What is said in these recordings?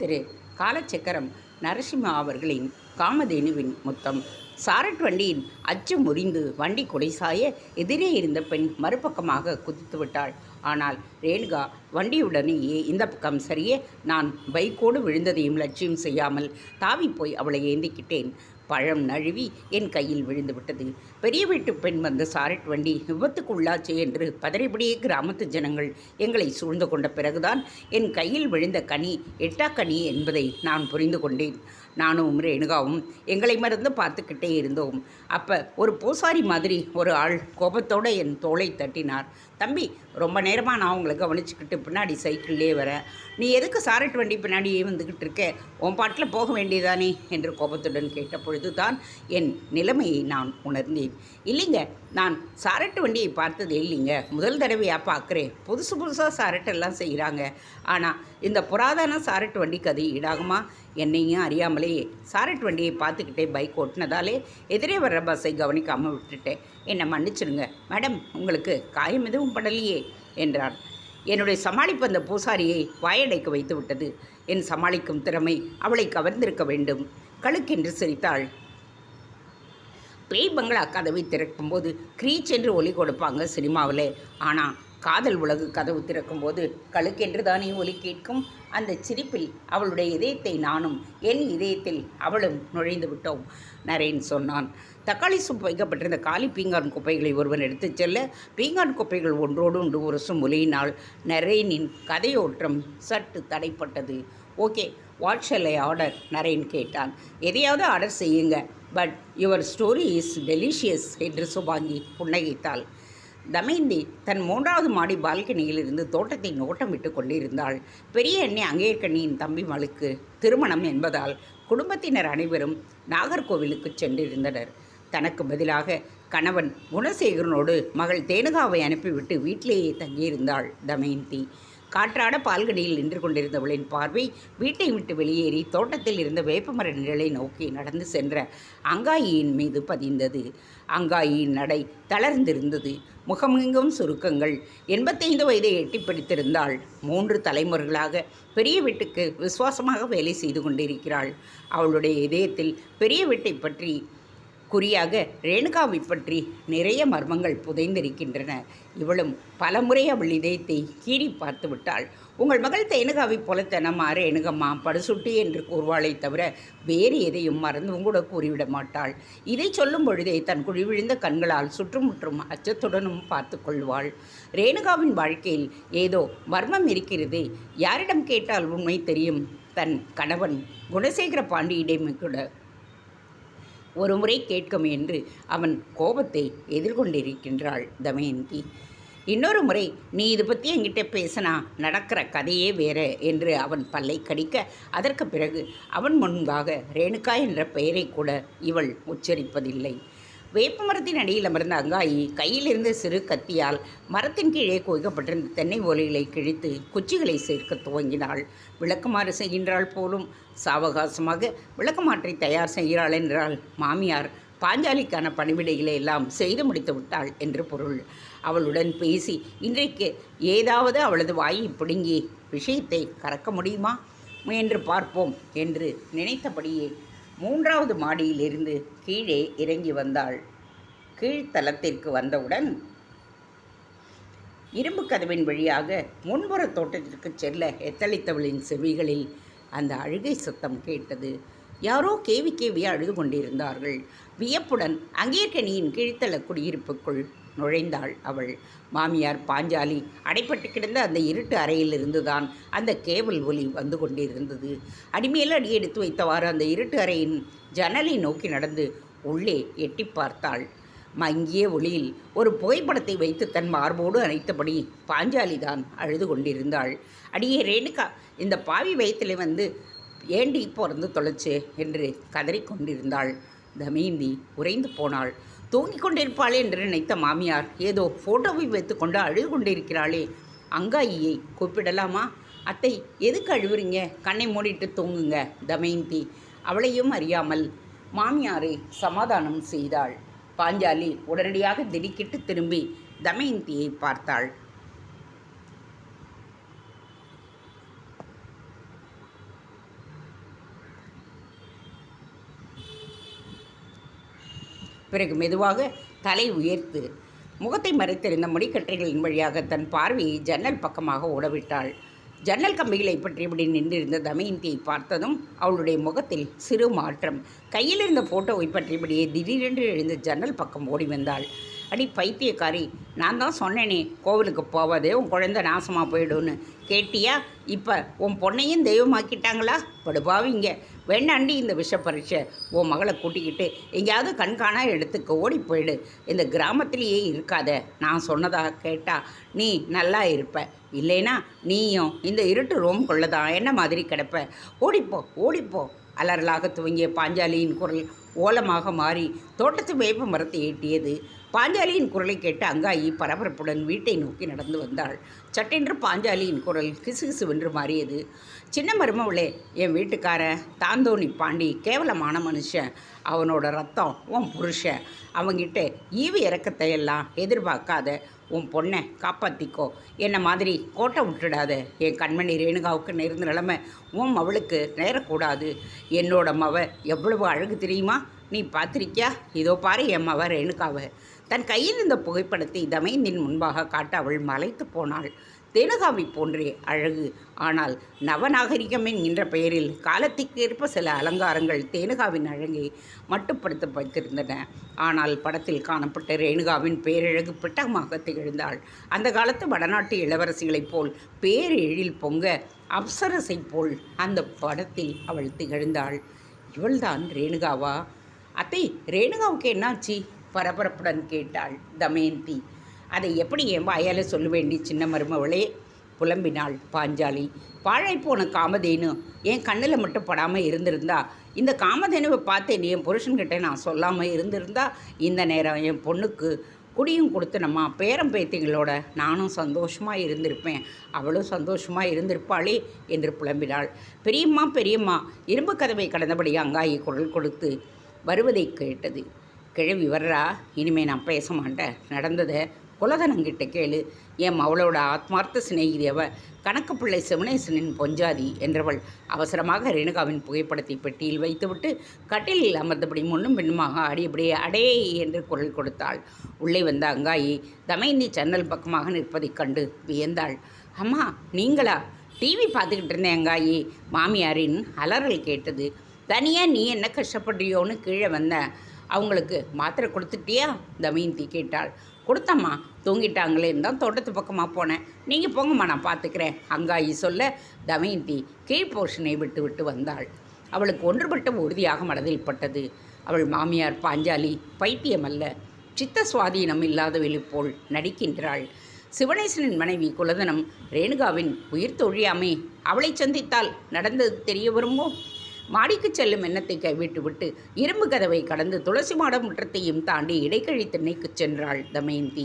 திரு காலச்சக்கரம் நரசிம்மா அவர்களின் காமதேனுவின் முத்தம். சாரட் வண்டியின் அச்சு முறிந்து வண்டி குடைசாய எதிரே இருந்த பெண் மறுபக்கமாக குதித்து விட்டாள். ஆனால் ரேணுகா வண்டியுடனேயே இந்த பக்கம் சரிய நான் பைக்கோடு விழுந்ததையும் லட்சியம் செய்யாமல் தாவி போய் அவளை ஏந்திக்கிட்டேன். பழம் நழுவி என் கையில் விழுந்து விட்டது. பெரிய வீட்டு பெண் வந்த சாரட் வண்டி விபத்துக்கு உள்ளாச்சு என்று பதறிபடியே கிராமத்து ஜனங்கள் எங்களை சூழ்ந்து கொண்ட பிறகுதான் என் கையில் விழுந்த கனி எட்டாக்கனி என்பதை நான் புரிந்து கொண்டேன். நானும் ரேணுகாவும் எங்களை மறந்து பார்த்துக்கிட்டே இருந்தோம். அப்போ ஒரு பூசாரி மாதிரி ஒரு ஆள் கோபத்தோடு என் தோளை தட்டினார். தம்பி, ரொம்ப நேரமாக நான் உங்களை கவனிச்சுக்கிட்டு பின்னாடி சைக்கிள்லே வரேன். நீ எதுக்கு சாரட் வண்டி பின்னாடியே வந்துக்கிட்டு இருக்க? உன் பாட்டில் போக வேண்டியதானே என்று கோபத்துடன் கேட்ட பொழுது தான் என் நிலைமையை நான் உணர்ந்தேன். இல்லைங்க, நான் சாரட்டு வண்டியை பார்த்ததே இல்லைங்க. முதல் தடவையாக பார்க்குறேன். புதுசாக சாரட்டெல்லாம் செய்கிறாங்க. ஆனால் இந்த புராதன சாரட்டு வண்டிக்கு அது ஈடாகுமா? என்னையும் அறியாமலே சாரட் வண்டியை பார்த்துக்கிட்டே பைக் ஓட்டினதாலே எதிரே வர்ற பஸ்ஸை கவனிக்காமல் விட்டுட்டேன். என்னை மன்னிச்சிடுங்க மேடம், உங்களுக்கு காயம் எதுவும் படலையே என்றான். என்னுடைய சமாளிப்பு அந்த பூசாரியை வாயடைக்க வைத்து விட்டது. என் சமாளிக்கும் திறமை அவளை கவர்ந்திருக்க வேண்டும். கழுக்கென்று சிரித்தாள். பேய் பங்களா கதவை திறக்கும்போது க்ரீச் என்று ஒலி கொடுப்பாங்க சினிமாவில். ஆனால் காதல் உலகு கதவு திறக்கும்போது கழுக்கென்று தானே ஒலி கேட்கும். அந்த சிரிப்பில் அவளுடைய இதயத்தை நானும் என் இதயத்தில் அவளும் நுழைந்து விட்டோம். நரேன் சொன்னான். தக்காளி சூப் வைக்கப்பட்டிருந்த காலி பீங்கான் குப்பைகளை ஒருவன் எடுத்துச் செல்ல பீங்கான் குப்பைகள் ஒன்றோடு ஒன்று உரசும் ஒலியினால் நரேனின் கதையோட்டம் சற்று தடைப்பட்டது. Okay, what shall I order? Naren கேட்டான். எதையாவது ஆர்டர் செய்யுங்க, but your story is delicious என்று சுபாங்கி புன்னகைத்தாள். தமயந்தி தன் 3வது மாடி பால்கனியிலிருந்து தோட்டத்தை நோட்டம் விட்டு கொண்டிருந்தாள். பெரிய எண்ணெய் அங்கேற்கண்ணியின் தம்பி மலுக்கு திருமணம் என்பதால் குடும்பத்தினர் அனைவரும் நாகர்கோவிலுக்கு சென்றிருந்தனர். தனக்கு பதிலாக கணவன் குணசேகரனோடு மகள் தேனுகாவை அனுப்பிவிட்டு வீட்டிலேயே தங்கியிருந்தாள் தமயந்தி. காற்றாட பால்கனியில் நின்று கொண்டிருந்தவளின் பார்வை வீட்டை விட்டு வெளியேறி தோட்டத்தில் இருந்த வேப்பமர நிழலை நோக்கி நடந்து சென்ற அங்காயியின் மீது பதிந்தது. அங்காயியின் நடை தளர்ந்திருந்தது. முகமெங்கும் சுருக்கங்கள். 85 வயதை எட்டி பிடித்திருந்தாள். 3 தலைமுறைகளாக பெரிய வீட்டுக்கு விசுவாசமாக வேலை செய்து கொண்டிருக்கிறாள். அவளுடைய இதயத்தில் பெரிய வீட்டை பற்றி குறியாக ரேணுகாவை பற்றி நிறைய மர்மங்கள் புதைந்திருக்கின்றன. இவளும் பலமுறை அவள் இதயத்தை கீறி பார்த்து விட்டாள். உங்கள் மகள் தேனுகாவை போலத்தனமா ரேணுகம்மா படுசுட்டி என்று கூறுவாளை தவிர வேறு எதையும் மறந்தும் கூட கூறிவிட மாட்டாள். இதை சொல்லும் பொழுதே தன் குழிவிழுந்த கண்களால் சுற்றுமுற்றும் அச்சத்துடனும் பார்த்து கொள்வாள். ரேணுகாவின் வாழ்க்கையில் ஏதோ மர்மம் இருக்கிறது. யாரிடம் கேட்டால் உண்மை தெரியும்? தன் கணவன் குணசேகர பாண்டியிடம் கூட ஒரு முறை கேட்கும் என்று அவன் கோபத்தை எதிர்கொண்டிருக்கின்றாள் தமயந்தி. இன்னொரு முறை நீ இது பற்றி என்கிட்ட பேசினா நடக்கிற கதையே வேற என்று அவன் பல்லை கடிக்க, அதற்கு பிறகு அவன் முன்பாக ரேணுகா என்ற பெயரை கூட இவள் உச்சரிப்பதில்லை. வேப்பமரத்தின் அடியில் அமர்ந்த அங்காயி கையில் இருந்த சிறு கத்தியால் மரத்தின் கீழே குவிக்கப்பட்டிருந்த தென்னை ஓலைகளை கிழித்து குச்சிகளை சேர்க்க துவங்கினாள். விளக்குமாறு செய்கின்றாள் போலும். சாவகாசமாக விளக்குமாற்றை தயார் செய்கிறாள் என்றால் மாமியார் பாஞ்சாலிக்கான பணிவிடைகளை எல்லாம் செய்து முடித்து விட்டாள் என்று பொருள். அவளுடன் பேசி இன்றைக்கு ஏதாவது அவளது வாயை பிடுங்கி விஷயத்தை கறக்க முடியுமா முயன்று பார்ப்போம் என்று நினைத்தபடியே 3வது மாடியிலிருந்து கீழே இறங்கி வந்தாள். கீழ்த்தளத்திற்கு வந்தவுடன் இரும்பு கதவின் வழியாக முன்புற தோட்டத்திற்கு செல்ல எத்தளித்தவளின் செவிகளில் அந்த அழுகை சத்தம் கேட்டது. யாரோ கேவி கேவியாக அழுது கொண்டிருந்தார்கள். வியப்புடன் அங்கேற்கனியின் கீழ்த்தள குடியிருப்புக்குள் நுழைந்தாள் அவள். மாமியார் பாஞ்சாலி அடைப்பட்டு கிடந்த அந்த இருட்டு அறையிலிருந்து தான் அந்த கேவல் ஒலி வந்து கொண்டிருந்தது. அடிமேல் அடி எடுத்து வைத்தவாறு அந்த இருட்டு அறையின் ஜன்னலை நோக்கி நடந்து உள்ளே எட்டி பார்த்தாள். மங்கிய ஒளியில் ஒரு புகைப்படத்தை வைத்து தன் மார்போடு அணைத்தபடி பாஞ்சாலி தான் அழுது கொண்டிருந்தாள். அடியே ரேணுகா, இந்த பாவி வயத்தில் வந்து ஏண்டி பிறந்து தொலைச்சு என்று கதறிக்கொண்டிருந்தாள். தமயந்தி உறைந்து போனாள். தூங்கிக் கொண்டிருப்பாளே என்று நினைத்த மாமியார் ஏதோ ஃபோட்டோவை வைத்துக்கொண்டு அழுது கொண்டிருக்கிறாளே, அங்காயியை கூப்பிடலாமா? அத்தை, எதுக்கு அழுவுறீங்க? கண்ணை மூடிட்டு தூங்குங்க தமயந்தி அவளையும் அறியாமல் மாமியாரை சமாதானம் செய்தாள். பாஞ்சாலி உடனடியாக திடுக்கிட்டு திரும்பி தமயந்தியை பார்த்தாள். பிறகு மெதுவாக தலை உயர்த்து முகத்தை மறைத்திருந்த முடிக்கற்றைகளின் வழியாக தன் பார்வையை ஜன்னல் பக்கமாக ஓடவிட்டாள். ஜன்னல் கம்பிகளை பற்றியபடி நின்றிருந்த தமயந்தியை பார்த்ததும் அவளுடைய முகத்தில் சிறு மாற்றம். கையில் இருந்த ஃபோட்டோவை பற்றியபடியே திடீரென்று எழுந்து ஜன்னல் பக்கம் ஓடி வந்தாள். அடி பைத்தியக்காரி, நான் தான் சொன்னேனே கோவிலுக்கு போவாதே உன் குழந்தை நாசமாக போயிடும்னு. கேட்டியா? இப்போ உன் பொண்ணையும் தெய்வமாக்கிட்டாங்களா? படுபாவிங்க. வேண்டாண்டி இந்த விஷ பரீட்சை. உன் மகளை கூட்டிக்கிட்டு எங்கேயாவது கண்காணா எடுத்துக்க ஓடி போயிடு. இந்த கிராமத்திலேயே இருக்காத. நான் சொன்னதாக கேட்டா நீ நல்லா இருப்ப. இல்லைனா நீயும் இந்த இருட்டு ரூம்குள்ளே தான் என்ன மாதிரி கிடப்ப. ஓடிப்போ ஓடிப்போ. அலறலாக துவங்கிய பாஞ்சாலியின் குரல் ஓலமாக மாறி தோட்டத்து வேப்ப மரத்தை எட்டியது. பாஞ்சாலியின் குரலை கேட்டு அங்காயி பரபரப்புடன் வீட்டை நோக்கி நடந்து வந்தாள். சட்டென்று பாஞ்சாலியின் குரல் கிசுகிசுவென்று மாறியது. சின்ன மருமவளே, என் வீட்டுக்காரன் தாந்தோணி பாண்டி கேவலமான மனுஷன். அவனோட ரத்தம் உன் புருஷன். அவங்கிட்ட ஈவு இறக்கத்தை எல்லாம் எதிர்பார்க்காத. உன் பொண்ணை காப்பாற்றிக்கோ. என்னை மாதிரி கோட்டை விட்டுடாத. என் கண்மணி ரேணுகாவுக்கு நேர்ந்த நிலைமை உன் மவளுக்கு நேரக்கூடாது. என்னோட மவ எவ்வளவு அழகு தெரியுமா? நீ பார்த்திருக்கியா? இதோ பாரு என் மவ ரேணுகாவை. தன் கையில் இருந்த புகைப்படத்தை தமயந்தின் முன்பாக காட்ட அவள் மலைத்து போனாள். தேனுகாவை போன்றே அழகு. ஆனால் நவநாகரிகம் என்கின்ற பெயரில் காலத்திற்கேற்ப சில அலங்காரங்கள் தேனுகாவின் அழகை மட்டுப்படுத்த வைத்திருந்தன. ஆனால் படத்தில் காணப்பட்ட ரேணுகாவின் பேரழகு பிட்டமாக திகழ்ந்தாள். அந்த காலத்து வடநாட்டு இளவரசிகளைப் போல் பேரெழில் பொங்க அப்சரசை போல் அந்த படத்தில் அவள் திகழ்ந்தாள். இவள்தான் ரேணுகாவா? அத்தை, ரேணுகாவுக்கு என்னாச்சு? பரபரப்புடன் கேட்டாள் தமயந்தி. அதை எப்படி என் வாயால் சொல்ல வேண்டி சின்ன மருமவளே? புலம்பினாள் பாஞ்சாலி. பாழாய்ப்போன காமதேனு என் கண்ணில் மட்டும் படாமல் இருந்திருந்தா, இந்த காமதேனுவை பார்த்தேன் என் புருஷன்கிட்ட நான் சொல்லாமல் இருந்திருந்தா, இந்த நேரம் என் பொண்ணுக்கு குடியும் கொடுத்து நம்ம பேரம் பேத்திங்களோட நானும் சந்தோஷமாக இருந்திருப்பேன். அவளும் சந்தோஷமாக இருந்திருப்பாளே என்று புலம்பினாள். பெரியம்மா பெரியம்மா. இரும்பு கதவை கடந்தபடி அங்காயி குரல் கொடுத்து வருவதை கேட்டது. கிழவி வர்றா. இனிமே நான் பேச மாட்டேன். நடந்ததை குலதனங்கிட்ட கேளு. என் அவளோட ஆத்மார்த்த சிநேகிதியவ கணக்கு பிள்ளை சிவனேசனின் பொஞ்சாதி என்றவள் அவசரமாக ரேணுகாவின் புகைப்படத்தை பெட்டியில் வைத்துவிட்டு கட்டிலில் அமர்ந்தபடி முன்னும் பின்னுமாக ஆடியபடியே அடே என்று குரல் கொடுத்தாள். உள்ளே வந்த அங்காயி தமயந்தி ஜன்னல் பக்கமாக நிற்பதைக் கண்டு வியந்தாள். அம்மா, நீங்களா? டிவி பார்த்துக்கிட்டு இருந்தேன் அங்காயி. மாமியாரின் அலறல் கேட்டது. தனியாக நீ என்ன கஷ்டப்படுறியோன்னு கீழே வந்தேன். அவங்களுக்கு மாத்திரை கொடுத்துட்டியா? தமயந்தி கேட்டாள். கொடுத்தம்மா, தூங்கிட்டாங்களேன்னு தான் தோட்டத்து பக்கமாக போனேன். நீங்கள் போங்கம்மா, நான் பார்த்துக்கிறேன். அங்காயி சொல்ல தமயந்தி கீழ் போர்ஷனை விட்டு விட்டு வந்தாள். அவளுக்கு ஒன்றுபட்ட உறுதியாக மனதில் பட்டது. அவள் மாமியார் பாஞ்சாலி பைத்தியம் அல்ல, சித்த சுவாதீனம் இல்லாதவளை போல் நடிக்கின்றாள். சிவனேசனின் மனைவி குலதனம் ரேணுகாவின் உயிர் தொழியாமே. அவளை சந்தித்தால் நடந்தது தெரிய வருமோ? மாடிக்கு செல்லும் எண்ணத்தை கைவிட்டுவிட்டு இரும்பு கதவை கடந்து துளசி மாட முற்றத்தையும் தாண்டி இடைக்கழி திண்ணைக்கு சென்றாள் தமயந்தி.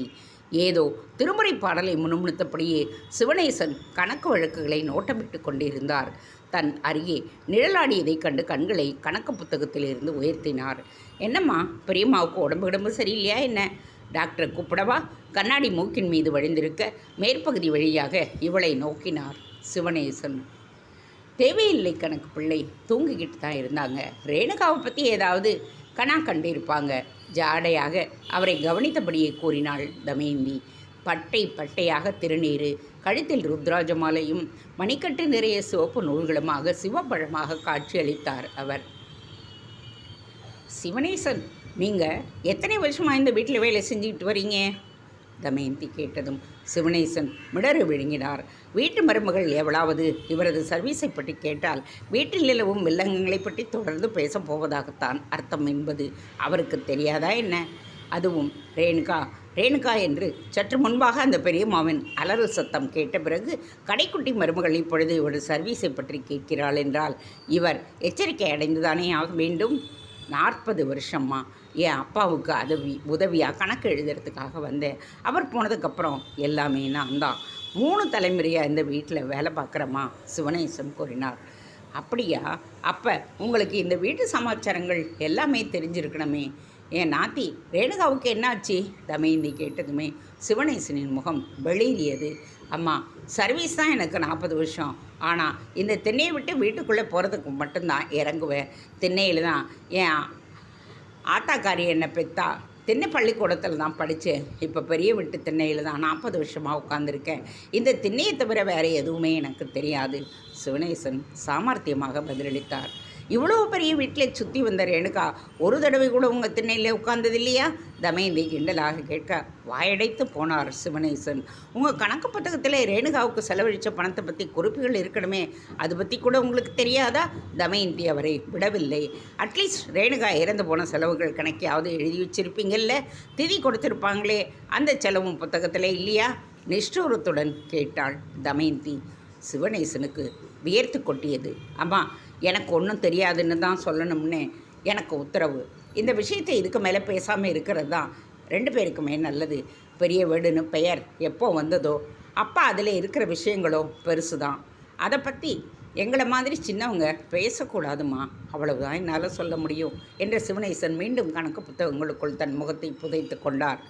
ஏதோ திருமுறை பாடலை முணுமுணுத்தபடியே சிவனேசன் கணக்கு வழக்குகளை நோட்டமிட்டு கொண்டிருந்தார். தன் அருகே நிழலாடியதைக் கண்டு கண்களை கணக்கு புத்தகத்திலிருந்து உயர்த்தினார். என்னம்மா, பெரியம்மாவுக்கு உடம்பு சரியில்லையா என்ன? டாக்டரை கூப்பிடவா? கண்ணாடி மூக்கின் மீது வழிந்திருக்க மேற்பகுதி வழியாக இவளை நோக்கினார் சிவனேசன். தேவையில்லை கணக்கு பிள்ளை, தூங்கிக்கிட்டு தான் இருந்தாங்க. ரேணுகாவை பற்றி ஏதாவது கணா கண்டிருப்பாங்க. ஜாடையாக அவரை கவனித்தபடியே கூறினாள் தமயந்தி. பட்டை பட்டையாக திருநீரு, கழுத்தில் ருத்ராஜ மாலையும் மணிக்கட்டு நிறைய சிவப்பு நூல்களுமாக சிவப்பழமாக காட்சியளித்தார் அவர். சிவனேசன், நீங்கள் எத்தனை வருஷமாக இந்த வீட்டில் வேலை செஞ்சுக்கிட்டு வரீங்க? தமயந்தி கேட்டதும் சிவனேசன் மிடறு விழுங்கினார். வீட்டு மருமகள் எவளாவது இவரது சர்வீஸை பற்றி கேட்டால் வீட்டில் நிலவும் வில்லங்கங்களை பற்றி தொடர்ந்து பேசப் போவதாகத்தான் அர்த்தம் என்பது அவருக்கு தெரியாதா என்ன? அதுவும் ரேணுகா ரேணுகா என்று சற்று முன்பாக அந்த பெரியம்மாவின் அலறல் சத்தம் கேட்ட பிறகு கடைக்குட்டி மருமகள் இப்பொழுது இவரது சர்வீஸை பற்றி கேட்கிறாள் என்றால் இவர் எச்சரிக்கை அடைந்துதானே ஆக வேண்டும். 40 வருஷம்மா என் அப்பாவுக்கு உதவியாக கணக்கு எழுதுறதுக்காக வந்தேன். அவர் போனதுக்கப்புறம் எல்லாமே நான் தான். 3 தலைமுறையாக இந்த வீட்டில் வேலை பார்க்குறேம்மா, சிவனேசன் கூறினார். அப்படியா? அப்போ உங்களுக்கு இந்த வீட்டு சமாச்சாரங்கள் எல்லாமே தெரிஞ்சிருக்கணுமே. என் நாத்தி ரேணுகாவுக்கு என்னாச்சு? தமயந்தி கேட்டதுமே சிவனேசனின் முகம் வெளியேறியது. அம்மா, சர்வீஸ் தான் எனக்கு 40 வருஷம். ஆனால் இந்த திண்ணையை விட்டு வீட்டுக்குள்ளே போகிறதுக்கு மட்டும்தான் இறங்குவேன். திண்ணையில் தான் என் ஆத்தாக்காரி என்னை பெத்தா திண்ணை பள்ளிக்கூடத்தில் தான் படித்தேன். இப்போ பெரிய வீட்டு திண்ணையில் தான் 40 வருஷமாக உட்காந்துருக்கேன். இந்த திண்ணையை தவிர வேறு எதுவுமே எனக்கு தெரியாது. சிவனேசன் சாமர்த்தியமாக பதிலளித்தார். இவ்வளோ பெரிய வீட்டில் சுற்றி வந்த ரேணுகா ஒரு தடவை கூட உங்கள் திண்ணையில் உட்கார்ந்தது இல்லையா? தமயந்தி கிண்டலாக கேட்க வாயடைத்து போனார் சிவனேசன். உங்கள் கணக்கு புத்தகத்தில் ரேணுகாவுக்கு செலவழித்த பணத்தை பற்றி குறிப்புகள் இருக்கணுமே, அது பற்றி கூட உங்களுக்கு தெரியாதா? தமயந்தி அவரை விடவில்லை. அட்லீஸ்ட் ரேணுகா இறந்து போன செலவுகள் கணக்கையாவது எழுதி வச்சிருப்பீங்கல்ல, திதி கொடுத்துருப்பாங்களே, அந்த செலவும் புத்தகத்தில் இல்லையா? நிஷ்டூரத்துடன் கேட்டாள் தமயந்தி. சிவனேசனுக்கு வியர்த்து கொட்டியது. அம்மா, எனக்கு ஒன்றும் தெரியாதுன்னு தான் சொல்லணும்னு எனக்கு உத்தரவு. இந்த விஷயத்தை இதுக்கு மேலே பேசாமல் இருக்கிறது தான் 2 பேருக்குமே நல்லது. பெரிய வீடுன்னு பெயர் எப்போ வந்ததோ அப்போ அதில் இருக்கிற விஷயங்களோ பெருசு தான். அதை பற்றி எங்களை மாதிரி சின்னவங்க பேசக்கூடாதுமா, அவ்வளவுதான் என்னால் சொல்ல முடியும் என்ற சிவனேசன் மீண்டும் கணக்கு புத்தகங்களுக்குள் தன் முகத்தை புதைத்து கொண்டார்.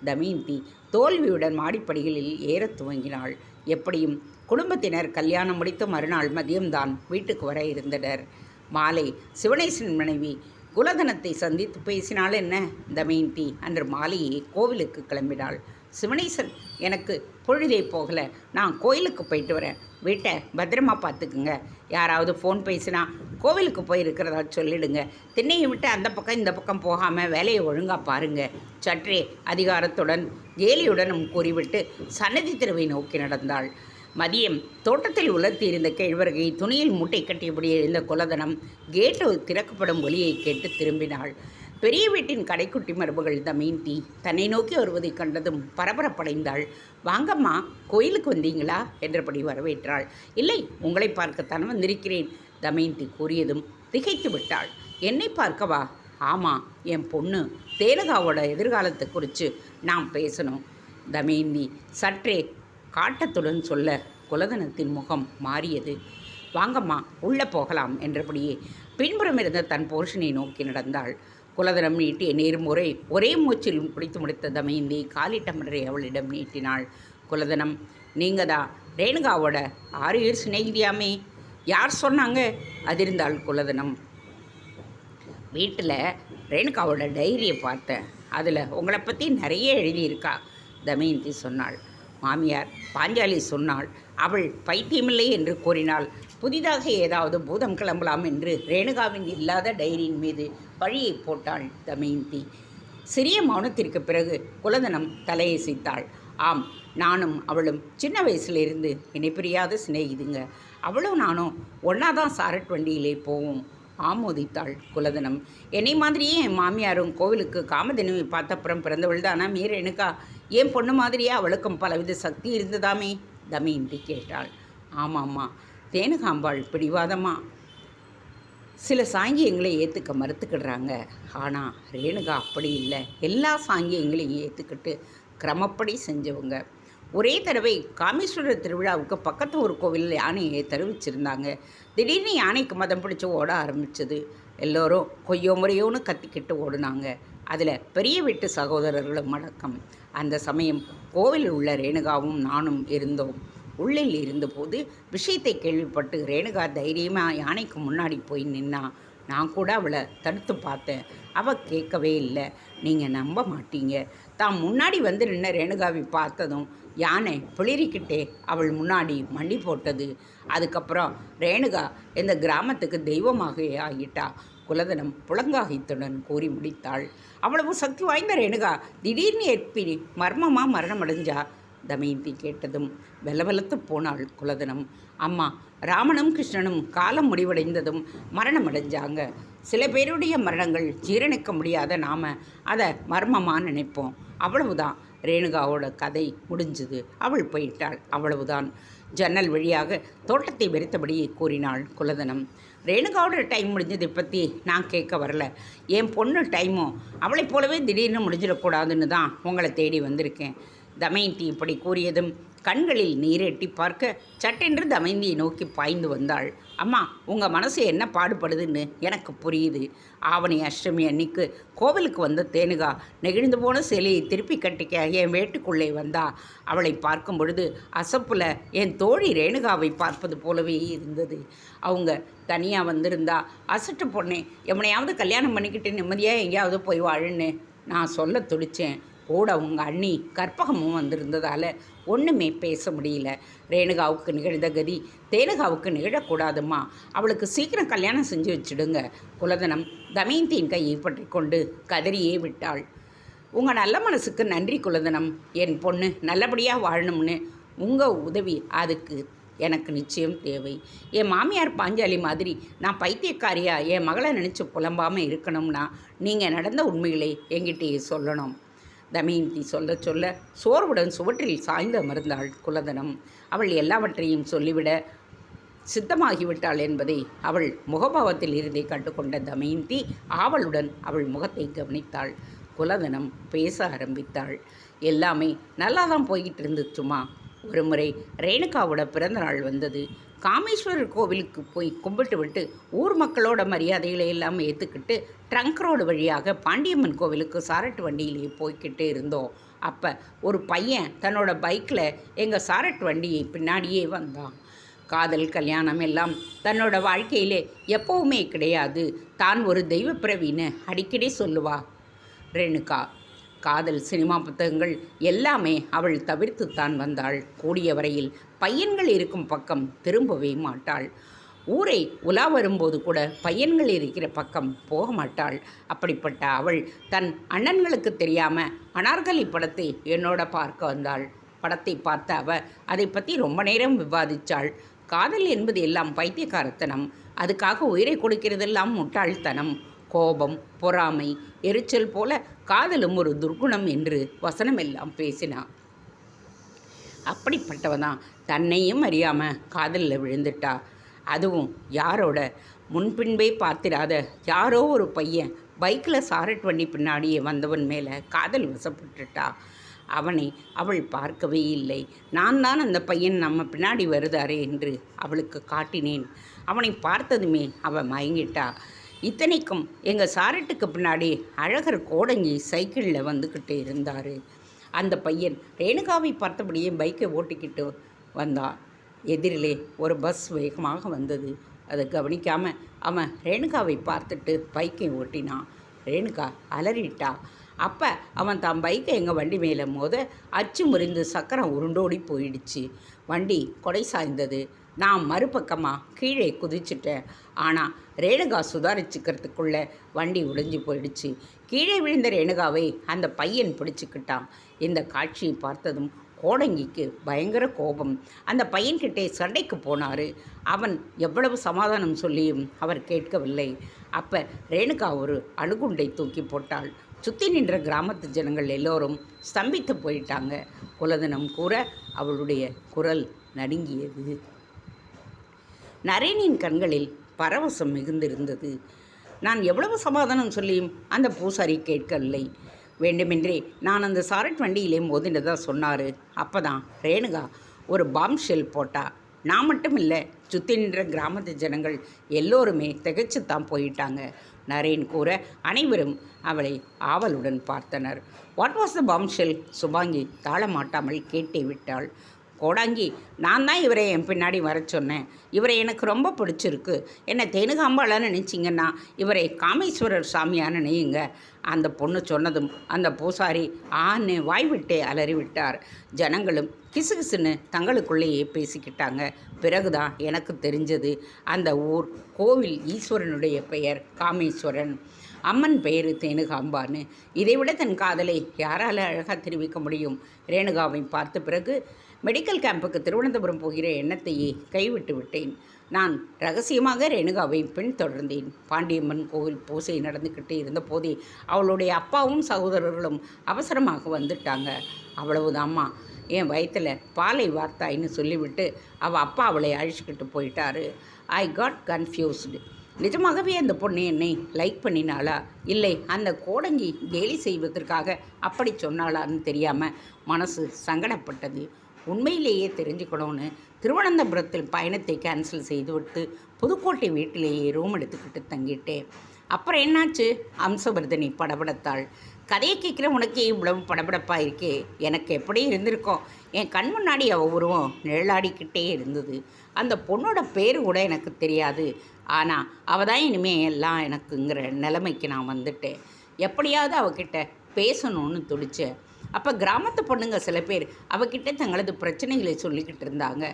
தமயந்தி தோல்வியுடன் மாடிப்படிகளில் ஏறத் துவங்கினாள். எப்படியும் குடும்பத்தினர் கல்யாணம் முடித்து மறுநாள் மதியம்தான் வீட்டுக்கு வர இருந்தனர். மாலை சிவனேசன் மனைவி குலதனத்தை சந்தித்து பேசினாள். என்ன தமயந்தி அன்று மாலையே கோவிலுக்கு கிளம்பினாள். சிவனேசன், எனக்கு பொழுதே போகலை, நான் கோயிலுக்கு போயிட்டு வரேன், வீட்டை பத்திரமா பார்த்துக்குங்க. யாராவது ஃபோன் பேசினா கோவிலுக்கு போயிருக்கிறதா சொல்லிடுங்க. திண்ணையை விட்டு அந்த பக்கம் இந்த பக்கம் போகாமல் வேலையை ஒழுங்காக பாருங்கள். சற்றே அதிகாரத்துடன் கேலியுடனும் கூறிவிட்டு சன்னதி தெருவை நோக்கி நடந்தாள். மதியம் தோட்டத்தில் உலர்த்தியிருந்த கேழ்வரகை துணியில் மூட்டை கட்டியபடி எழுந்த குலதனம் கேட்டு திறக்கப்படும் ஒலியை கேட்டு திரும்பினாள். பெரிய வீட்டின் கடைக்குட்டி மரபுகள் தமயந்தி தன்னை நோக்கி வருவதை கண்டதும் பரபரப்படைந்தாள். வாங்கம்மா, கோயிலுக்கு வந்தீங்களா என்றபடி வரவேற்றாள். இல்லை, உங்களை பார்க்கத்தான் வந்திருக்கிறேன் தமயந்தி கூறியதும் திகைத்து விட்டாள். என்னை பார்க்கவா? ஆமாம், என் பொண்ணு தேனகாவோட எதிர்காலத்தை குறித்து நாம் பேசணும். தமயந்தி சற்றே காட்டத்துடன் சொல்ல குலதனத்தின் முகம் மாறியது. வாங்கம்மா, உள்ளே போகலாம் என்றபடியே பின்புறம் இருந்த தன் புருஷனை நோக்கி நடந்தாள். குலதனம் நீட்டிய நேர்முறை ஒரே மூச்சில் குடித்து முடித்த தமயந்தி காலிட்டமரை அவளிடம் நீட்டினாள். குலதனம், நீங்கள் தான் ரேணுகாவோட 6 இயர் சிநேகிதியாமே? யார் சொன்னாங்க? அதிர்ந்தாள் குலதனம். வீட்டில் ரேணுகாவோட டைரியை பார்த்தேன், அதில் உங்களை பற்றி நிறைய எழுதியிருக்கா தமயந்தி சொன்னாள். மாமியார் பாஞ்சாலி சொன்னாள். அவள் பைத்தியமில்லை என்று கூறினாள். புதிதாக ஏதாவது பூதம் கிளம்பலாம் என்று ரேணுகாவின் இல்லாத டைரியின் மீது பழியை போட்டாள் தமயந்தி. சிறிய மௌனத்திற்கு பிறகு குலதனம் தலையசைத்தாள். ஆம், நானும் அவளும் சின்ன வயசுலேருந்து இணைப்பிரியாத சிநேகிதுங்க. அவளும் நானும் ஒன்றாதான் சாரட் வண்டியிலே போவோம். ஆமோதித்தாள் குலதனம். என்னை மாதிரியே என் மாமியாரும் கோவிலுக்கு காமதேனுவை பார்த்தப்புறம் பிறந்தவள் தானா ரேணுகா? என் பொண்ணு மாதிரியே அவளுக்கும் பலவித சக்தி இருந்ததாமே தமயந்தி கேட்டாள். ஆமாம்மா, தேனகாம்பாள் பிடிவாதமா சில சாங்கியங்களை ஏற்றுக்க மறுத்துக்கிடுறாங்க. ஆனால் ரேணுகா அப்படி இல்லை, எல்லா சாங்கியங்களையும் ஏற்றுக்கிட்டு கிரமப்படி செஞ்சவங்க. ஒரே தடவை காமேஸ்வரர் திருவிழாவுக்கு பக்கத்து ஒரு கோவிலில் யானையை தெரிவிச்சிருந்தாங்க. திடீர்னு யானைக்கு மதம் பிடிச்சி ஓட ஆரம்பிச்சது. எல்லோரும் கொய்யோ முறையோன்னு கத்திக்கிட்டு ஓடுனாங்க. அதில் பெரிய வீட்டு சகோதரர்களும் அடக்கம். அந்த சமயம் கோவிலில் உள்ள ரேணுகாவும் நானும் இருந்தோம். உள்ளில் இருந்தபோது விஷயத்தை கேள்விப்பட்டு ரேணுகா தைரியமாக யானைக்கு முன்னாடி போய் நின்னா. நான் கூட அவளை தடுத்து பார்த்தேன், அவள் கேட்கவே இல்லை. நீங்கள் நம்ப மாட்டீங்க, தான் முன்னாடி வந்து நின்ன ரேணுகாவை பார்த்ததும் யானை பிளிரிக்கிட்டே அவள் முன்னாடி மண்டி போட்டது. அதுக்கப்புறம் ரேணுகா இந்த கிராமத்துக்கு தெய்வமாக ஆகிட்டா. குலதனம் புலங்காகித்துடன் கூறி முடித்தாள். அவ்வளவு சக்தி வாய்ந்த ரேணுகா திடீர்னு ஏற்பி மர்மமாக மரணமடைஞ்சா தமயந்தி கேட்டதும் வெலவெலத்து போனாள் குலதனம். அம்மா, ராமனும் கிருஷ்ணனும் காலம் முடிவடைந்ததும் மரணமடைஞ்சாங்க. சில பேருடைய மரணங்கள் ஜீரணிக்க முடியாத நாம் அதை மர்மமாக நினைப்போம். அவ்வளவுதான், ரேணுகாவோட கதை முடிஞ்சுது. அவள் போயிட்டாள், அவ்வளவுதான். ஜன்னல் வழியாக தோட்டத்தை வெறுத்தபடி கூறினாள் குலதனம். ரேணுகாவோட டைம் முடிஞ்சதை பற்றி நான் கேட்க வரல. என் பொண்ணு டைமும் அவளைப் போலவே திடீர்னு முடிஞ்சிடக்கூடாதுன்னு தான் உங்களை தேடி வந்திருக்கேன். தமயந்தி இப்படி கூறியதும் கண்களில் நீரெட்டி பார்க்க சட்டென்று தமயந்தியை நோக்கி பாய்ந்து வந்தாள். அம்மா, உங்கள் மனசு என்ன பாடுபடுதுன்னு எனக்கு புரியுது. ஆவணி அஷ்டமி அன்னைக்கு கோவிலுக்கு வந்த தேனுகா நெகிழ்ந்து போன சேலையை திருப்பி கட்டிக்க என் வீட்டுக்குள்ளே வந்தா. அவளை பார்க்கும் பொழுது அசப்பில் என் தோழி ரேணுகாவை பார்ப்பது போலவே இருந்தது. அவங்க தனியாக வந்திருந்தா, அசட்டு பொண்ணே, எவனையாவது கல்யாணம் பண்ணிக்கிட்டு நிம்மதியாக எங்கேயாவது போய் வாழுன்னு நான் சொல்ல துடித்தேன். கூட உங்கள் அண்ணி கற்பகமும் வந்திருந்ததால் ஒன்றுமே பேச முடியல. ரேணுகாவுக்கு நிகழ்ந்த கதி தேனுகாவுக்கு நிகழக்கூடாதும்மா. அவளுக்கு சீக்கிரம் கல்யாணம் செஞ்சு வச்சுடுங்க. குலதனம் தமயந்தியின் கையை பற்றி கொண்டு கதறியே விட்டாள். உங்கள் நல்ல மனசுக்கு நன்றி குலதனம். என் பொண்ணு நல்லபடியாக வாழணும்னு உங்கள் உதவி அதுக்கு எனக்கு நிச்சயம் தேவை. என் மாமியார் பாஞ்சாலி மாதிரி நான் பைத்தியக்காரியாக என் மகளை நினச்சி புலம்பாமல் இருக்கணும்னா நீங்கள் நடந்த உண்மைகளை என்கிட்டயே சொல்லணும். தமயந்தி சொல்ல சொல்ல சோர்வுடன் சுவற்றில் சாய்ந்து அமர்ந்தாள் குலதனம். அவள் எல்லாவற்றையும் சொல்லிவிட சித்தமாகிவிட்டாள் என்பதை அவள் முகபாவத்தில் இருந்தே கண்டுகொண்ட தமயந்தி ஆவலுடன் அவள் முகத்தை கவனித்தாள். குலதனம் பேச ஆரம்பித்தாள். எல்லாமே நல்லா தான் போய்கிட்டு இருந்துச்சுமா. ஒரு முறை ரேணுகாவோட பிறந்த நாள் வந்தது. காமேஸ்வரர் கோவிலுக்கு போய் கும்பிட்டு விட்டு ஊர் மக்களோட மரியாதைகளை எல்லாம் ஏற்றுக்கிட்டு ட்ரங்க் ரோடு வழியாக பாண்டியம்மன் கோவிலுக்கு சாரட்டு வண்டியிலே போய்கிட்டே இருந்தோம். அப்போ ஒரு பையன் தன்னோட பைக்கில் எங்கள் சாரட்டு வண்டியை பின்னாடியே வந்தான். காதல் கல்யாணம் எல்லாம் தன்னோட வாழ்க்கையிலே எப்போவுமே கிடையாது. தான் ஒரு தெய்வ பிறவின்னு அடிக்கடி சொல்லுவா ரேணுகா. காதல் சினிமா புத்தகங்கள் எல்லாமே அவள் தவிர்த்துத்தான் வந்தாள். கூடிய வரையில் பையன்கள் இருக்கும் பக்கம் திரும்பவே மாட்டாள். ஊரை உலா வரும்போது கூட பையன்கள் இருக்கிற பக்கம் போக மாட்டாள். அப்படிப்பட்ட அவள் தன் அண்ணன்களுக்கு தெரியாமல் அனார்கலி படத்தை என்னோட பார்க்க வந்தாள். படத்தை பார்த்த அவள் அதை பற்றி ரொம்ப நேரம் விவாதித்தாள். காதல் என்பது எல்லாம் பைத்தியக்காரத்தனம், அதுக்காக உயிரை கொடுக்கிறதெல்லாம் முட்டாள்தனம், கோபம், பொறாமை, எரிச்சல் போல காதலும் ஒரு துர்குணம் என்று வசனமெல்லாம் பேசினான். அப்படிப்பட்டவதான் தன்னையும் அறியாமல் காதலில் விழுந்துட்டா. அதுவும் யாரோட முன்பின்பே பார்த்திராத யாரோ ஒரு பையன் பைக்கில் சாரட் வண்டி பின்னாடியே வந்தவன் மேலே காதல் வசப்பட்டுட்டா. அவனை அவள் பார்க்கவே இல்லை. நான் தான் அந்த பையன் நம்ம பின்னாடி வருதாரே என்று அவளுக்கு காட்டினேன். அவனை பார்த்ததுமே அவள் மயங்கிட்டா. இத்தனைக்கும் எங்கள் சாரட்டுக்கு பின்னாடி அழகர் கோடங்கி சைக்கிளில் வந்துக்கிட்டு இருந்தார். அந்த பையன் ரேணுகாவை பார்த்தபடியே பைக்கை ஓட்டிக்கிட்டு வந்தான். எதிரிலே ஒரு பஸ் வேகமாக வந்தது. அதை கவனிக்காமல் அவன் ரேணுகாவை பார்த்துட்டு பைக்கை ஓட்டினான். ரேணுகா அலறிட்டா. அப்போ அவன் தான் பைக்கை எங்கள் வண்டி மேலே மோத அச்சு முறிந்து சக்கரம் உருண்டோடி போயிடுச்சு. வண்டி கொடை சாய்ந்தது. நான் மறுபக்கமாக கீழே குதிச்சிட்டேன். ஆனால் ரேணுகா சுதாரிச்சுக்கிறதுக்குள்ளே வண்டி உடைஞ்சி போயிடுச்சு. கீழே விழுந்த ரேணுகாவை அந்த பையன் பிடிச்சிக்கிட்டான். இந்த காட்சியை பார்த்ததும் கோடங்கிக்கு பயங்கர கோபம். அந்த பையன்கிட்டே சண்டைக்கு போனார். அவன் எவ்வளவு சமாதானம் சொல்லியும் அவர் கேட்கவில்லை. அப்போ ரேணுகா ஒரு அணுகுண்டை தூக்கி போட்டாள். சுற்றி நின்ற கிராமத்து ஜனங்கள் எல்லோரும் ஸ்தம்பித்து போயிட்டாங்க. குலதனம் கூற அவளுடைய குரல் நடுங்கியது. நரேனின் கண்களில் பரவசம் மிகுந்திருந்தது. நான் எவ்வளவு சமாதானம் சொல்லியும் அந்த பூசாரி கேட்கவில்லை. வேண்டுமென்றே நான் அந்த சாரட் வண்டியிலே மோதினதா சொன்னார். அப்போ தான் ரேணுகா ஒரு பாம் ஷெல் போட்டா. நான் மட்டும் இல்லை, சுற்றி நின்ற கிராமத்து ஜனங்கள் எல்லோருமே திகைச்சுத்தான் போயிட்டாங்க. நரேன் கூற அனைவரும் அவளை ஆவலுடன் பார்த்தனர். What was the bombshell? Shubhangi தாளமாட்டாமல் கேட்டே விட்டாள். கோடாங்கி, நான் தான் இவரை என் பின்னாடி வர சொன்னேன். இவரை எனக்கு ரொம்ப பிடிச்சிருக்கு. என்னை தேனுகாம்பாளான்னு நினச்சிங்கன்னா இவரை காமேஸ்வரர் சாமியான்னு நினையுங்க. அந்த பொண்ணு சொன்னதும் அந்த பூசாரி ஆன்னு வாய்விட்டே அலறிவிட்டார். ஜனங்களும் கிசுகிசுன்னு தங்களுக்குள்ளேயே பேசிக்கிட்டாங்க. பிறகுதான் எனக்கு தெரிஞ்சது அந்த ஊர் கோவில் ஈஸ்வரனுடைய பெயர் காமேஸ்வரன், அம்மன் பெயர் தேனுகாம்பான்னு. இதைவிட தன் காதலை யாரால் அழகாக தெரிவிக்க முடியும்? ரேணுகாவை பார்த்த பிறகு மெடிக்கல் கேம்புக்கு திருவனந்தபுரம் போகிற எண்ணத்தையே கைவிட்டு விட்டேன். நான் ரகசியமாக ரேணுகாவை பின்தொடர்ந்தேன். பாண்டியம்மன் கோவில் பூசை நடந்துக்கிட்டே இருந்த போதே அவளுடைய அப்பாவும் சகோதரர்களும் அவசரமாக வந்துட்டாங்க. அவ்வளவுதாம்மா, என் வயத்தில் பாலை வார்த்தாயின்னு சொல்லிவிட்டு அவள் அப்பா அவளை அழிச்சிக்கிட்டு போயிட்டாரு. I got confused. நிஜமாகவே அந்த பொண்ணு என்னை லைக் பண்ணினாளா, இல்லை அந்த கோடங்கி கேலி செய்வதற்காக அப்படி சொன்னாளான்னு தெரியாமல் மனசு சங்கடப்பட்டது. உண்மையிலேயே தெரிஞ்சுக்கணும்னு திருவனந்தபுரத்தில் பயணத்தை கேன்சல் செய்துவிட்டு புதுக்கோட்டை வீட்டிலேயே ரூம் எடுத்துக்கிட்டு தங்கிட்டேன். அப்புறம் என்னாச்சு? அம்சவர்தனி படபடத்தாள். கதையை கேட்குற உனக்கே இவ்வளவு படபடப்பாக இருக்கே, எனக்கு எப்படி இருந்திருக்கோம். என் கண் முன்னாடி அவள் உருவம் நிழலாடிக்கிட்டே இருந்தது. அந்த பொண்ணோட பேர் கூட எனக்கு தெரியாது. ஆனால் அவள் தான் இனிமேல் எல்லாம் எனக்குங்கிற நிலைமைக்கு நான் வந்துட்டேன். எப்படியாவது அவகிட்ட பேசணும்னு துடிச்சேன். அப்போ கிராமத்து பொண்ணுங்க சில பேர் அவகிட்ட தங்களது பிரச்சனைகளை சொல்லிக்கிட்டு இருந்தாங்க.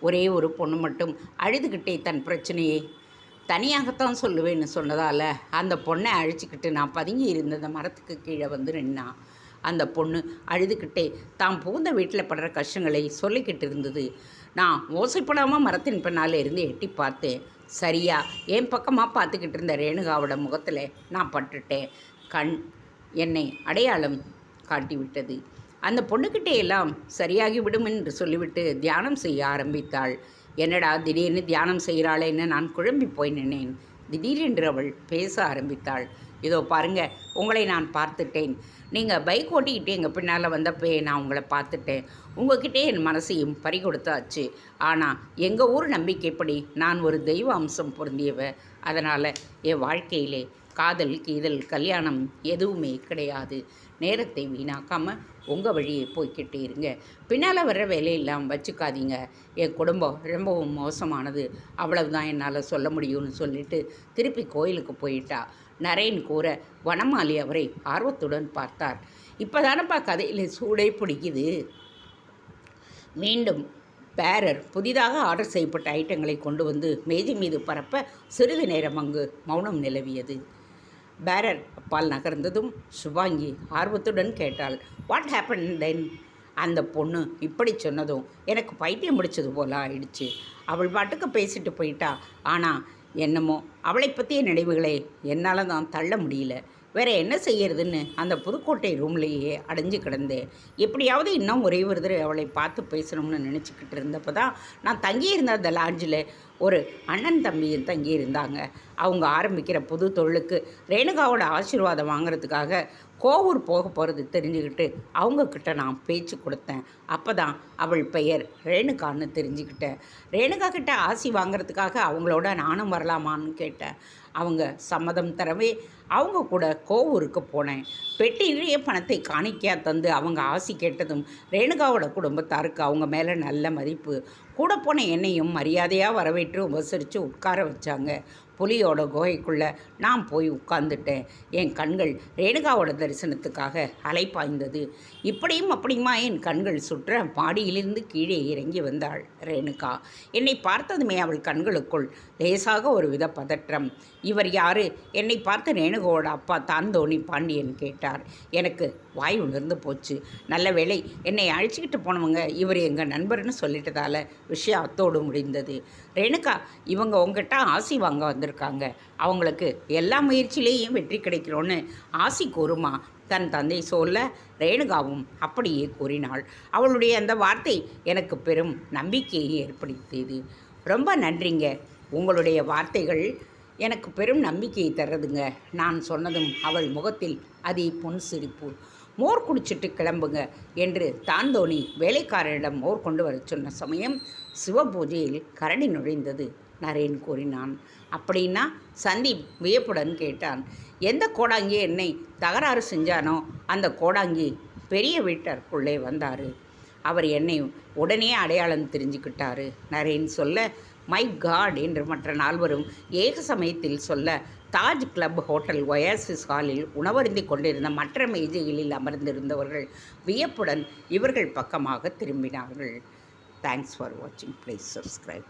ஒரே ஒரு பொண்ணு மட்டும் அழுதுகிட்டே தன் பிரச்சனையை தனியாகத்தான் சொல்லுவேன்னு சொன்னதால் அந்த பொண்ணை அழிச்சிக்கிட்டு நான் பதுங்கி இருந்த அந்த மரத்துக்கு கீழே வந்து நின்னான். அந்த பொண்ணு அழுதுகிட்டே தாம் புகுந்த வீட்டில் படுற கஷ்டங்களை சொல்லிக்கிட்டு இருந்தது. நான் ஓசைப்படாமல் மரத்தின் பின்னால் இருந்து எட்டி பார்த்தேன். சரியா என் பக்கமாக பார்த்துக்கிட்டு இருந்த ரேணுகாவோட முகத்தில் நான் பட்டுட்டேன். கண் என்னை அடையாளம் காட்டிவிட்டது. அந்த பொண்ணுக்கிட்டே எல்லாம் சரியாகி விடும் என்று சொல்லிவிட்டு தியானம் செய்ய ஆரம்பித்தாள். என்னடா திடீர்னு தியானம் செய்கிறாளேன்னு நான் குழம்பி போய் நின்னேன். திடீரென்று அவள் பேச ஆரம்பித்தாள். இதோ பாருங்க, உங்களை நான் பார்த்துட்டேன். நீங்கள் பைக் ஓட்டிக்கிட்டே எங்கள் பின்னால் வந்தப்பே நான் உங்களை பார்த்துட்டேன். உங்ககிட்டே என் மனசையும் பறி கொடுத்தாச்சு. ஆனால் எங்கள் ஊர் நம்பிக்கைப்படி நான் ஒரு தெய்வ அம்சம் பொருந்தியவ. அதனால் என் வாழ்க்கையிலே காதல் கீதல் கல்யாணம் எதுவுமே கிடையாது. நேரத்தை வீணாக்காமல் உங்கள் வழியை போய்கிட்டே இருங்க. பின்னால் வர்ற வேலையெல்லாம் வச்சுக்காதீங்க. என் குடும்பம் ரொம்பவும் மோசமானது, அவ்வளவுதான் என்னால் சொல்ல முடியும்னு சொல்லிட்டு திருப்பி கோயிலுக்கு போயிட்டா. நரேன் கூற வனமாலி அவரை ஆர்வத்துடன் பார்த்தார். இப்போ தானப்பா கதையில் சூடே பிடிக்குது. மீண்டும் பேரர் புதிதாக ஆர்டர் செய்யப்பட்ட ஐட்டங்களை கொண்டு வந்து மேஜை மீது பரப்ப சிறிது நேரம் அங்கு மௌனம் நிலவியது. பேரர் அப்பால் நகர்ந்ததும் சுபாங்கி ஆர்வத்துடன் கேட்டாள், வாட் ஹேப்பன் தென்? அந்த பொண்ணு இப்படி சொன்னதும் எனக்கு பைத்தியம் முடிச்சது போல ஆயிடுச்சு. அவள் பாட்டுக்கு பேசிட்டு போயிட்டா. ஆனால் என்னமோ அவளை பற்றிய நினைவுகளை என்னால் தான் தள்ள முடியல. வேறு என்ன செய்யறதுன்னு அந்த புதுக்கோட்டை ரூம்லேயே அடைஞ்சு கிடந்தேன். எப்படியாவது இன்னும் ஒரே ஒரு தடவை அவளை பார்த்து பேசணும்னு நினச்சிக்கிட்டு இருந்தப்போ தான் நான் தங்கியிருந்த அந்த லாட்ஜில் ஒரு அண்ணன் தம்பியும் தங்கியிருந்தாங்க. அவங்க ஆரம்பிக்கிற புது தொழிலுக்கு ரேணுகாவோட ஆசீர்வாதம் வாங்கிறதுக்காக கோவூர் போக போகிறது தெரிஞ்சுக்கிட்டு அவங்கக்கிட்ட நான் பேச்சு கொடுத்தேன். அப்போ தான் அவள் பெயர் ரேணுகான்னு தெரிஞ்சுக்கிட்டேன். ரேணுகா கிட்ட ஆசி வாங்கிறதுக்காக அவங்களோட நானும் வரலாமான்னு கேட்டேன். அவங்க சம்மதம் தரவே அவங்க கூட கோவூருக்கு போனேன். பெட்டியிலேயே பணத்தை காணிக்கையாக தந்து அவங்க ஆசி கேட்டதும் ரேணுகாவோட குடும்பத்தாருக்கு அவங்க மேலே நல்ல மதிப்பு. கூட போன என்னையும் மரியாதையாக வரவேற்று உபசரித்து உட்கார வச்சாங்க. புலியோட குகைக்குள்ளே நான் போய் உட்கார்ந்துட்டேன். என் கண்கள் ரேணுகாவோட தரிசனத்துக்காக அலைப்பாய்ந்தது. இப்படியும் அப்படியுமா என் கண்கள் சுற்ற மாடியிலிருந்து கீழே இறங்கி வந்தாள் ரேணுகா. என்னை பார்த்ததுமே அவள் கண்களுக்குள் லேசாக ஒரு வித பதற்றம். இவர் யாரு? என்னை பார்த்து ரேணுகாவோட அப்பா தாந்தோணி பாண்டியன் கேட்டார். எனக்கு வாய் உணர்ந்து போச்சு. நல்ல வேளை என்னை அழைச்சிக்கிட்டு போனவங்க இவர் எங்கள் நண்பர்னு சொல்லிட்டதால விஷயம் அத்தோடு முடிந்தது. ரேணுகா, இவங்க உங்ககிட்ட ஆசி வாங்க வந்திருக்காங்க. அவங்களுக்கு எல்லா முயற்சியிலேயும் வெற்றி கிடைக்கணும்னு ஆசி கூறுமா தன் தந்தை சொல்ல ரேணுகாவும் அப்படியே கூறினாள். அவளுடைய அந்த வார்த்தை எனக்கு பெரும் நம்பிக்கையை ஏற்படுத்தியது. ரொம்ப நன்றிங்க. உங்களுடைய வார்த்தைகள் எனக்கு பெரும் நம்பிக்கையை தர்றதுங்க. நான் சொன்னதும் அவள் முகத்தில் அதி பொன் சிரிப்பு. மோர் குடிச்சிட்டு கிளம்புங்க என்று தாந்தோணி வேலைக்காரரிடம் மோர் கொண்டு வர சொன்ன சமயம் சிவபூஜையில் கரடி நுழைந்தது. நரேன் கூறினான். அப்படின்னா? சந்தீப் வியப்புடன் கேட்டான். எந்த கோடாங்கி என்னை தகராறு செஞ்சானோ அந்த கோடாங்கி பெரிய வீட்டருக்குள்ளே வந்தார். அவர் என்னை உடனே அடையாளம் தெரிஞ்சுக்கிட்டாரு. நரேன் சொல்ல, மை காட் என்று மற்ற நால்வரும் ஏக சமயத்தில் சொல்ல, தாஜ் கிளப் ஹோட்டல் ஒயாசிஸ் ஹாலில் உணவருந்தி கொண்டிருந்த மற்ற மேஜைகளில் அமர்ந்திருந்தவர்கள் வியப்புடன் இவர்கள் பக்கமாக திரும்பினார்கள். தேங்க்ஸ் ஃபார் வாட்சிங். Please subscribe.